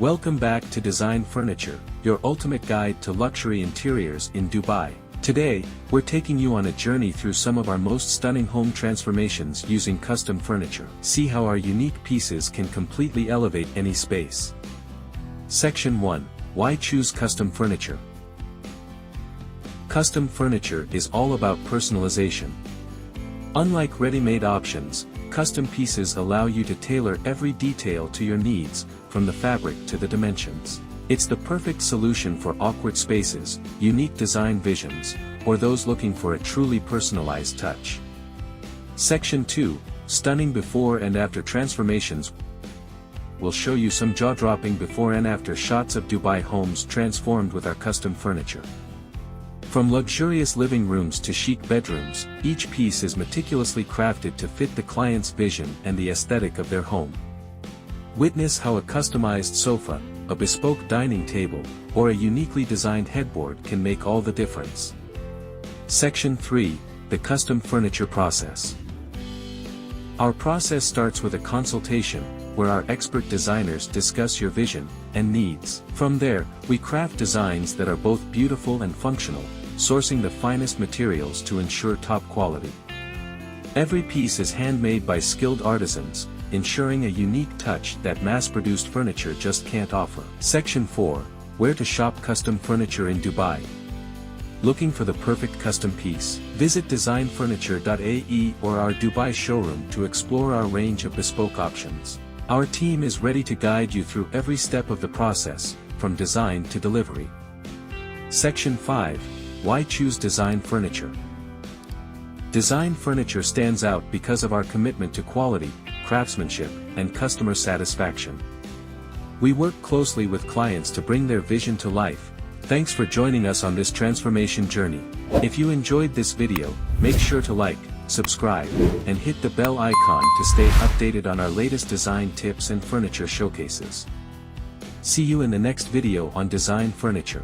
Welcome back to Design Furniture, your ultimate guide to luxury interiors in Dubai. Today, we're taking you on a journey through some of our most stunning home transformations using custom furniture. See how our unique pieces can completely elevate any space. Section 1. Why choose custom furniture? Custom furniture is all about personalization. Unlike ready-made options, custom pieces allow you to tailor every detail to your needs, from the fabric to the dimensions. It's the perfect solution for awkward spaces, unique design visions, or those looking for a truly personalized touch. Section 2. Stunning before and after transformations. We'll show you some jaw-dropping before and after shots of Dubai homes transformed with our custom furniture. From luxurious living rooms to chic bedrooms, each piece is meticulously crafted to fit the client's vision and the aesthetic of their home. Witness how a customized sofa, a bespoke dining table, or a uniquely designed headboard can make all the difference. Section 3. The custom furniture process. Our process starts with a consultation, where our expert designers discuss your vision and needs. From there, we craft designs that are both beautiful and functional, sourcing the finest materials to ensure top quality. Every piece is handmade by skilled artisans, ensuring a unique touch that mass-produced furniture just can't offer. Section 4. Where to shop custom furniture in Dubai. Looking for the perfect custom piece? Visit designfurniture.ae or our Dubai showroom to explore our range of bespoke options. Our team is ready to guide you through every step of the process, from design to delivery. Section 5. Why choose design furniture? Design furniture stands out because of our commitment to quality, craftsmanship, and customer satisfaction. We work closely with clients to bring their vision to life. Thanks for joining us on this transformation journey. If you enjoyed this video, make sure to like, subscribe, and hit the bell icon to stay updated on our latest design tips and furniture showcases. See you in the next video on Design Furniture.